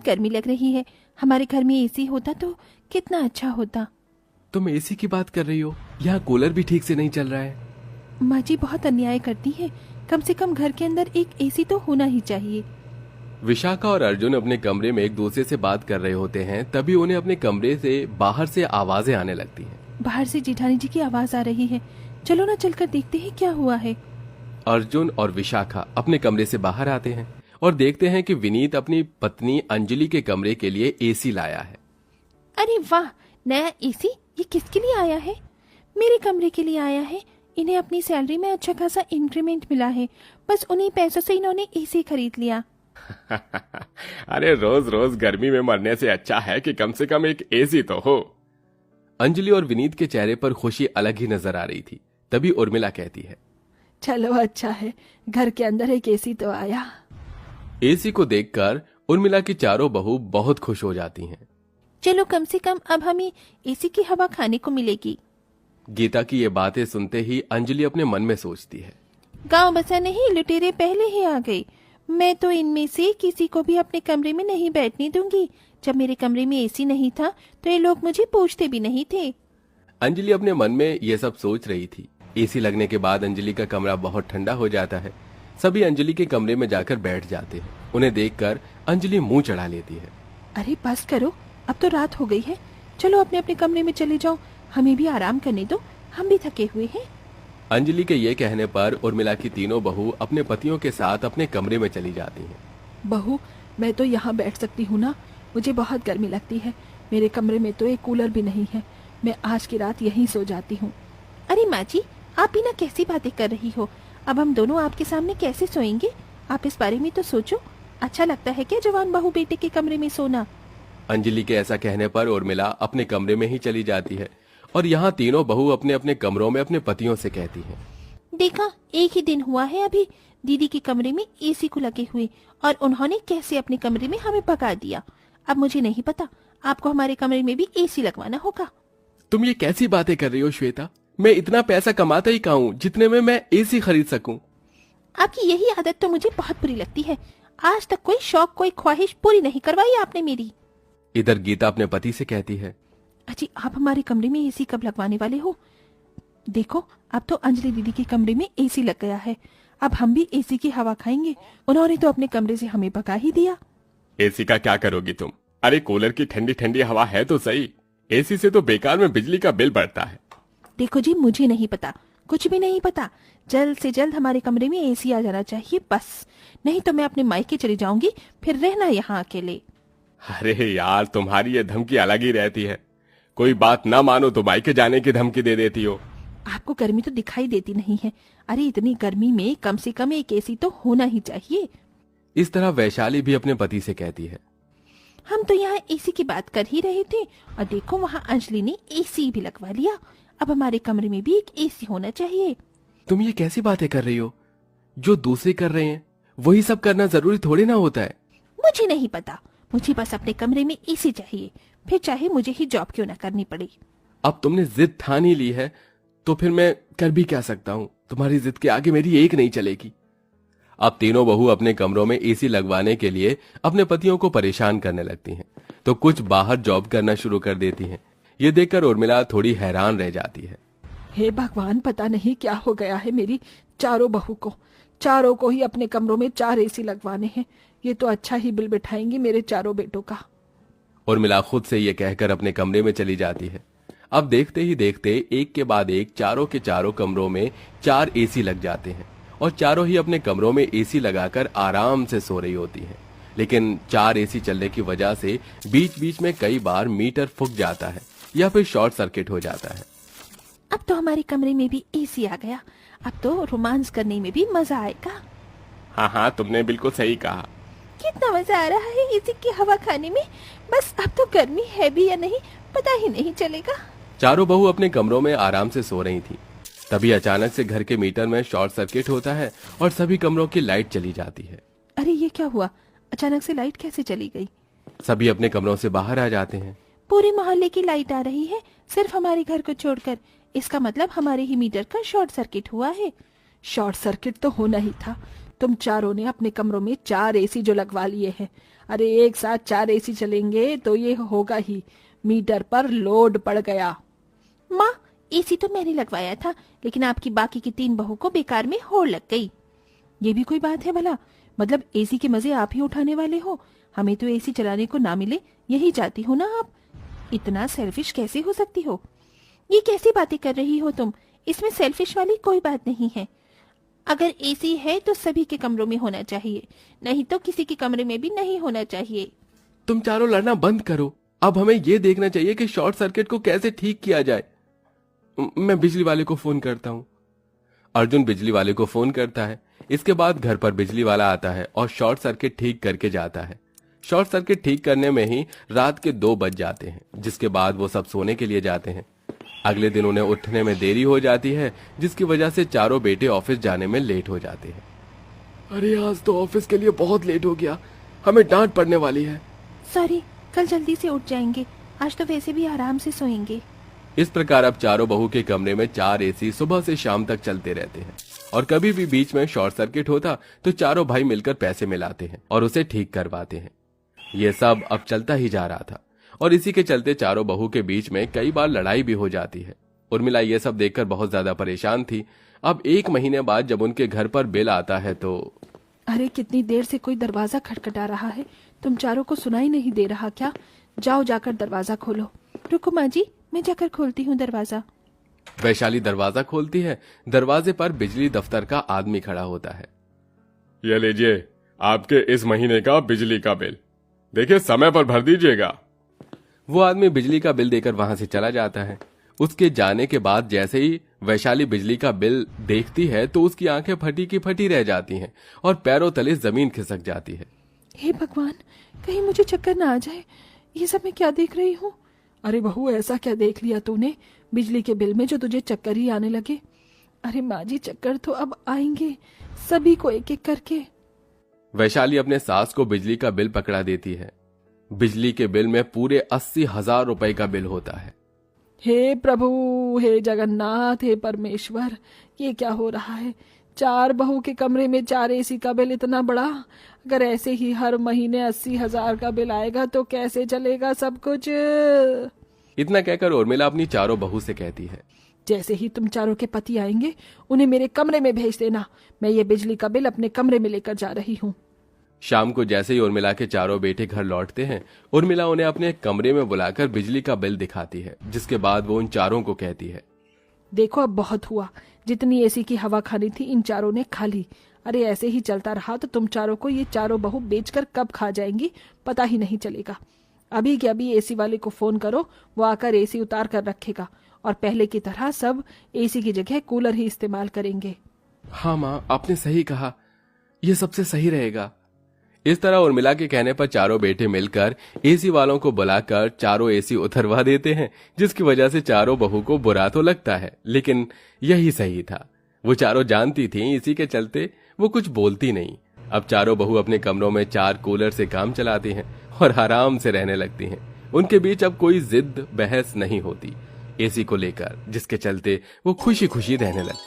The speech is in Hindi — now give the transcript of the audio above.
गर्मी लग रही है। हमारे घर में एसी होता तो कितना अच्छा होता। तुम एसी की बात कर रही हो? यहाँ कूलर भी ठीक से नहीं चल रहा है। माँ जी बहुत अन्याय करती है। कम से कम घर के अंदर एक एसी तो होना ही चाहिए। विशाखा और अर्जुन अपने कमरे में एक दूसरे से बात कर रहे होते हैं, तभी उन्हें अपने कमरे से बाहर से आवाजें आने लगती हैं। बाहर से जेठानी जी की आवाज आ रही है। चलो ना चलकर देखते हैं क्या हुआ है। अर्जुन और विशाखा अपने कमरे से बाहर आते हैं और देखते हैं कि विनीत अपनी पत्नी अंजलि के कमरे के लिए एसी लाया है। अरे वाह, नया एसी! ये किसके लिए आया है? मेरे कमरे के लिए आया है। इन्हें अपनी सैलरी में अच्छा खासा इंक्रीमेंट मिला है, बस उन्हीं पैसों से इन्होंने एसी खरीद लिया। अरे रोज रोज गर्मी में मरने से अच्छा है कि कम से कम एक एसी तो हो। अंजलि और विनीत के चेहरे पर खुशी अलग ही नजर आ रही थी। तभी उर्मिला कहती है, चलो अच्छा है, घर के अंदर एक एसी तो आया। एसी को देखकर उर्मिला की चारों बहू बहुत खुश हो जाती हैं। चलो कम से कम अब हमें एसी की हवा खाने को मिलेगी। गीता की ये बातें सुनते ही अंजलि अपने मन में सोचती है, गांव बसा नहीं, लुटेरे पहले ही आ गए। मैं तो इनमें से किसी को भी अपने कमरे में नहीं बैठने दूंगी। जब मेरे कमरे में एसी नहीं था तो ये लोग मुझे पूछते भी नहीं थे। अंजलि अपने मन में ये सब सोच रही थी। एसी लगने के बाद अंजलि का कमरा बहुत ठंडा हो जाता है। सभी अंजलि के कमरे में जाकर बैठ जाते हैं। उन्हें देखकर अंजलि मुंह चढ़ा लेती है। अरे बस करो, अब तो रात हो गई है। चलो अपने अपने कमरे में चले जाओ, हमें भी आराम करने दो, हम भी थके हुए हैं। अंजलि के ये कहने पर उर्मिला की तीनों बहू अपने पतियों के साथ अपने कमरे में चली जाती हैं। बहू, मैं तो यहाँ बैठ सकती हूँ ना? मुझे बहुत गर्मी लगती है। मेरे कमरे में तो एक कूलर भी नहीं है। मैं आज की रात यहीं सो जाती हूँ। अरे माँ जी, आप भी ना कैसी बातें कर रही हो? अब हम दोनों आपके सामने कैसे सोएंगे? आप इस बारे में तो सोचो। अच्छा लगता है क्या जवान बहू बेटे के कमरे में सोना? अंजलि के ऐसा कहने पर उर्मिला अपने कमरे में ही चली जाती है और यहाँ तीनों बहू अपने अपने कमरों में अपने पतियों से कहती हैं, देखा, एक ही दिन हुआ है अभी दीदी के कमरे में एसी को लगे हुए, और उन्होंने कैसे अपने कमरे में हमें भगा दिया। अब मुझे नहीं पता, आपको हमारे कमरे में भी एसी लगवाना होगा। तुम ये कैसी बातें कर रही हो श्वेता? मैं इतना पैसा कमाता ही कहाँ हूँ जितने में मैं एसी खरीद सकूं। आपकी यही आदत तो मुझे बहुत बुरी लगती है। आज तक कोई शौक, कोई ख्वाहिश पूरी नहीं करवाई आपने मेरी। इधर गीता अपने पति से कहती है, अजी आप हमारे कमरे में एसी कब लगवाने वाले हो? देखो, अब तो अंजलि दीदी के कमरे में एसी लग गया है। अब हम भी एसी की हवा खाएंगे। उन्होंने तो अपने कमरे से हमें भगा ही दिया। एसी का क्या करोगी तुम? अरे कूलर की ठंडी ठंडी हवा है तो सही। एसी से तो बेकार में बिजली का बिल बढ़ता है। देखो जी, मुझे नहीं पता, कुछ भी नहीं पता। जल्द से जल्द हमारे कमरे में एसी आ जाना चाहिए बस, नहीं तो मैं अपने मायके चली जाऊंगी, फिर रहना यहाँ अकेले। अरे यार, तुम्हारी ये धमकी अलग ही रहती है। कोई बात ना मानो तो मायके जाने की धमकी दे देती हो। आपको गर्मी तो दिखाई देती नहीं है? अरे इतनी गर्मी में कम से कम एक एसी तो होना ही चाहिए। इस तरह वैशाली भी अपने पति से कहती है, हम तो यहाँ एसी की बात कर ही रहे थे और देखो वहाँ अंजलि ने एसी भी लगवा लिया। अब हमारे कमरे में भी एक एसी होना चाहिए। तुम ये कैसी बातें कर रही हो? जो दूसरे कर रहे हैं वही सब करना जरूरी थोड़ी ना होता है। मुझे नहीं पता, मुझे बस अपने कमरे में एसी चाहिए, फिर चाहे मुझे ही जॉब क्यों ना करनी पड़े। अब तुमने जिद ठान ही ली है तो फिर मैं कर भी क्या सकता हूँ? तुम्हारी जिद के आगे मेरी एक नहीं चलेगी। अब तीनों बहू अपने कमरों में एसी लगवाने के लिए अपने पतियों को परेशान करने लगती हैं, तो कुछ बाहर जॉब करना शुरू कर देती हैं। ये देखकर उर्मिला थोड़ी हैरान रह जाती है। हे भगवान, पता नहीं क्या हो गया है मेरी चारों बहू को। चारों को ही अपने कमरों में 4 एसी लगवाने हैं। ये तो अच्छा ही बिल बिठाएंगे मेरे चारों बेटों का। उर्मिला खुद से ये कहकर अपने कमरे में चली जाती है। अब देखते ही देखते एक के बाद एक चारों के चारों कमरों में 4 एसी लग जाते हैं और चारों ही अपने कमरों में एसी लगाकर आराम से सो रही होती हैं। लेकिन 4 एसी चलने की वजह से बीच बीच में कई बार मीटर फूक जाता है या फिर शॉर्ट सर्किट हो जाता है। अब तो हमारे कमरे में भी एसी आ गया। अब तो रोमांस करने में भी मजा आएगा। हाँ हाँ, तुमने बिल्कुल सही कहा। कितना मजा आ रहा है एसी की हवा खाने में। बस अब तो गर्मी है भी या नहीं पता ही नहीं चलेगा। चारों बहू अपने कमरों में आराम से सो रही थी। तभी अचानक से घर के मीटर में शॉर्ट सर्किट होता है और सभी कमरों की लाइट चली जाती है। अरे ये क्या हुआ? अचानक से लाइट कैसे चली गई? सभी अपने कमरों से बाहर आ जाते हैं। पूरे मोहल्ले की लाइट आ रही है, सिर्फ हमारे घर को छोड़कर। इसका मतलब हमारे ही मीटर का शॉर्ट सर्किट हुआ है। शॉर्ट सर्किट तो होना ही था। तुम चारों ने अपने कमरों में 4 एसी जो लगवा लिए हैं, अरे एक साथ 4 एसी चलेंगे तो ये होगा ही, मीटर पर लोड पड़ गया। माँ, एसी तो मैंने लगवाया था, लेकिन आपकी बाकी की 3 बहू को बेकार में होड़ लग गई। ये भी कोई बात है भला? मतलब एसी के मजे आप ही उठाने वाले हो, हमें तो एसी चलाने को ना मिले यही चाहती हो ना आप? इतना सेल्फिश कैसे हो सकती हो? ये कैसी बातें कर रही हो तुम? इसमें सेल्फिश वाली कोई बात नहीं है। अगर एसी है तो सभी के कमरों में होना चाहिए, नहीं तो किसी के कमरे में भी नहीं होना चाहिए। तुम चारों लड़ना बंद करो। अब हमें ये देखना चाहिए कि शॉर्ट सर्किट को कैसे ठीक किया जाए। मैं बिजली वाले को फोन करता हूँ। अर्जुन बिजली वाले को फोन करता है। इसके बाद घर पर बिजली वाला आता है और शॉर्ट सर्किट ठीक करके जाता है। शॉर्ट सर्किट ठीक करने में ही रात के 2 बज जाते हैं, जिसके बाद वो सब सोने के लिए जाते हैं। अगले दिन उन्हें उठने में देरी हो जाती है, जिसकी वजह से चारों बेटे ऑफिस जाने में लेट हो जाते हैं। अरे आज तो ऑफिस के लिए बहुत लेट हो गया, हमें डांट पड़ने वाली है। सॉरी, कल जल्दी से उठ जाएंगे, आज तो वैसे भी आराम से सोएंगे। इस प्रकार अब चारों बहू के कमरे में 4 एसी सुबह से शाम तक चलते रहते हैं, और कभी भी बीच में शॉर्ट सर्किट होता तो चारों भाई मिलकर पैसे मिलाते हैं और उसे ठीक करवाते हैं। ये सब अब चलता ही जा रहा था, और इसी के चलते चारों बहू के बीच में कई बार लड़ाई भी हो जाती है। उर्मिला ये सब देखकर बहुत ज्यादा परेशान थी। अब 1 महीने बाद जब उनके घर पर बिल आता है तो अरे कितनी देर से कोई दरवाजा खटखटा रहा है, तुम चारों को सुनाई नहीं दे रहा क्या? जाओ जाकर दरवाजा खोलो। रुको माँ जी, मैं जाकर खोलती हूँ दरवाजा। वैशाली दरवाजा खोलती है। दरवाजे पर बिजली दफ्तर का आदमी खड़ा होता है। ये लीजिए आपके इस महीने का बिजली का बिल, देखिए समय पर भर दीजिएगा। वो आदमी बिजली का बिल देकर वहां से चला जाता है। उसके जाने के बाद जैसे ही वैशाली बिजली का बिल देखती है तो उसकी आंखें फटी की फटी रह जाती हैं और पैरों तले जमीन खिसक जाती है। हे भगवान, कहीं मुझे चक्कर ना आ जाए। ये सब मैं क्या देख रही हूँ? अरे बहू, ऐसा क्या देख लिया तूने बिजली के बिल में जो तुझे चक्कर ही आने लगे? अरे माँ जी, चक्कर तो अब आएंगे सभी को एक एक करके। वैशाली अपने सास को बिजली का बिल पकड़ा देती है। बिजली के बिल में पूरे 80,000 रुपए का बिल होता है। हे प्रभु, हे जगन्नाथ, हे परमेश्वर, ये क्या हो रहा है? 4 बहू के कमरे में 4 एसी का बिल इतना बड़ा? अगर ऐसे ही हर महीने 80,000 का बिल आएगा तो कैसे चलेगा सब कुछ? इतना कहकर उर्मिला अपनी चारों बहू से कहती है, जैसे ही तुम चारों के पति आएंगे उन्हें मेरे कमरे में भेज देना। मैं ये बिजली का बिल अपने कमरे में लेकर जा रही हूँ। शाम को जैसे ही उर्मिला के चारों बेटे घर लौटते हैं, उर्मिला उन्हें अपने कमरे में बुलाकर बिजली का बिल दिखाती है, जिसके बाद वो उन चारों को कहती है, देखो अब बहुत हुआ, जितनी एसी की हवा खानी थी इन चारों ने खा ली। अरे ऐसे ही चलता रहा तो तुम चारों को ये चारों बहू बेचकर कब खा जाएंगी पता ही नहीं चलेगा। अभी के अभी एसी वाले को फोन करो, वो आकर एसी उतार कर रखेगा और पहले की तरह सब एसी की जगह कूलर ही इस्तेमाल करेंगे। हाँ माँ, आपने सही कहा, ये सबसे सही रहेगा। इस तरह उर्मिला के कहने पर चारों बेटे मिलकर एसी वालों को बुलाकर चारों एसी उतरवा देते हैं, जिसकी वजह से चारों बहू को बुरा तो लगता है, लेकिन यही सही था। वो चारों जानती थीं, इसी के चलते वो कुछ बोलती नहीं। अब चारों बहू अपने कमरों में 4 कूलर से काम चलाती हैं और आराम से रहने लगती हैं। उनके बीच अब कोई जिद बहस नहीं होती एसी को लेकर, जिसके चलते वो खुशी खुशी रहने लगती।